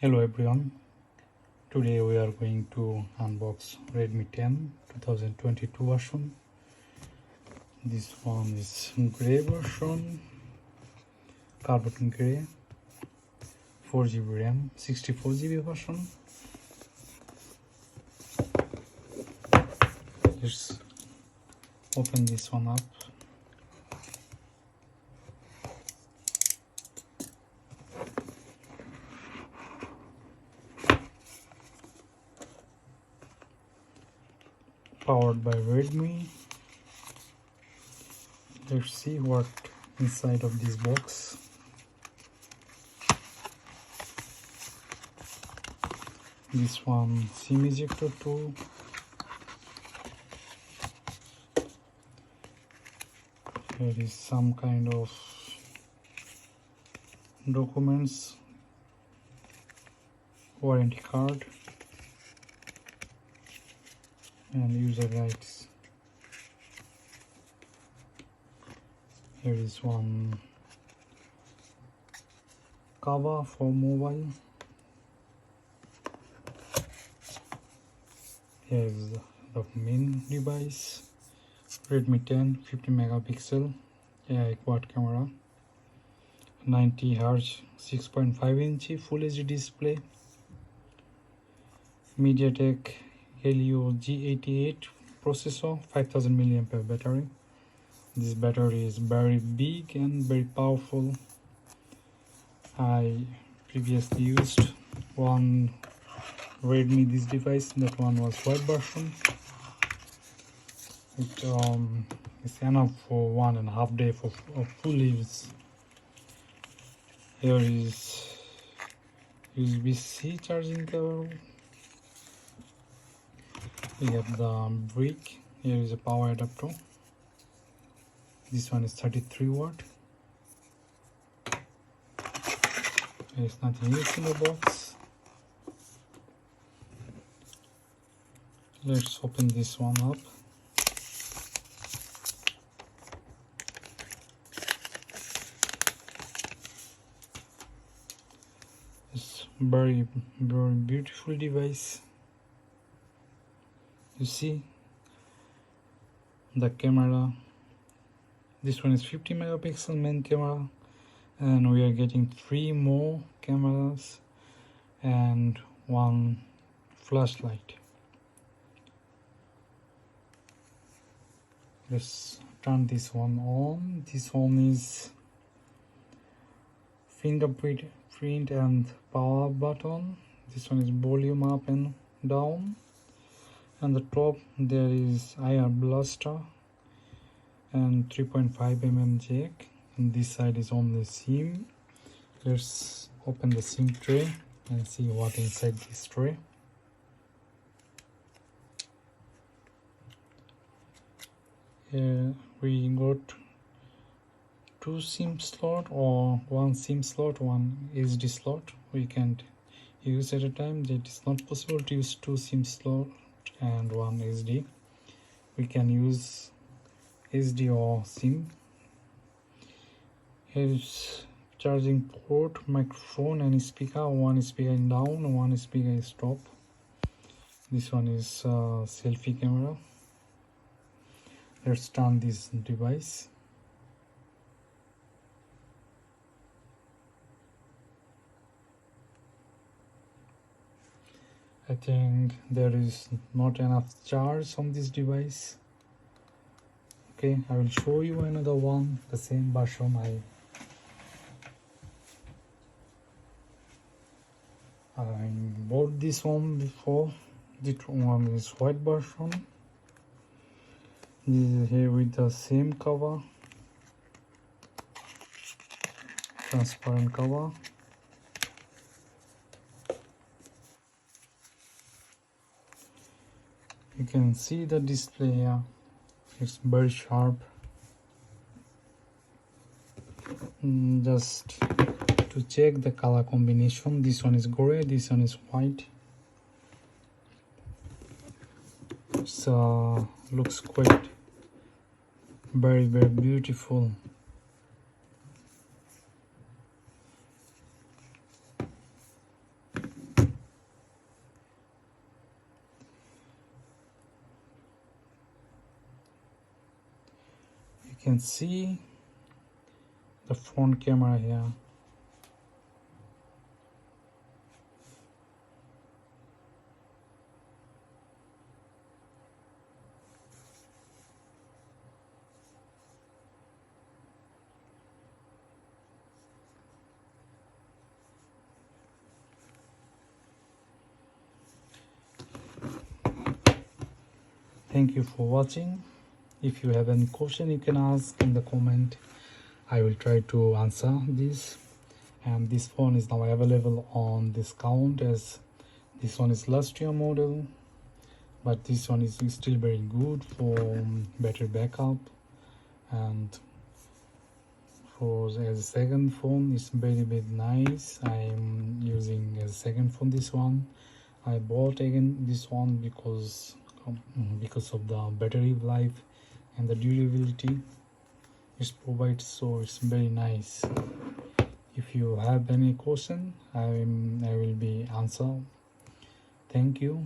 Hello everyone, today we are going to unbox Redmi 10 2022 version. This one is grey version, carbon grey, 4GB RAM, 64GB version. Let's open this one up. Powered by Redmi. Let's see what inside of this box. This one SIM ejector tool. Here is some kind of documents, warranty card, and user rights. Here is one cover for mobile. Here is the main device. Redmi 10 50 megapixel AI Quad-Kamera, 90 Hz 6.5 inch Full HD display, MediaTek Helio G88 processor, 5000 mAh battery. This battery is very big and very powerful. I previously used one Redmi this device. That one was white version. It is enough for 1.5 days of full use. Here is USB-C charging cable. We have the brick. Here is a power adapter. This one is 33 watt. There is nothing else in the box. Let's open this one up. It's very beautiful device. You see the camera. This one is 50 megapixel main camera, and we are getting 3 more cameras and one flashlight. Let's turn this one on. This one is fingerprint and power button. This one is volume up and down. And the top there is IR blaster and 3.5 mm jack, and this side is only SIM. Let's open the SIM tray and see what inside this tray. Here we got 2 SIM slot or 1 SIM slot, 1 SD slot. We can't use at a time. That is not possible to use 2 SIM slot and 1 SD. We can use SD or SIM. Here is charging port, microphone and speaker. One speaker is down, one speaker is top. This one is selfie camera. Let's turn this device. I think there is not enough charge on this device. Okay, I will show you another one, the same version. I bought this one before. This one is white version. This is here with the same cover, transparent cover. You can see the display here. It's very sharp. Just to check the color combination, this one is gray, this one is white. So looks quite very beautiful. can see the front camera here. Thank you for watching. If you have any question, you can ask in the comment. I will try to answer this. And this phone is now available on discount, as this one is last year model, but this one is still very good for battery backup. And for as a second phone, it's very nice. I'm using as a second phone this one. I bought again this one because of the battery life and the durability it provides, so it's very nice. If you have any question, I will be answer. Thank you.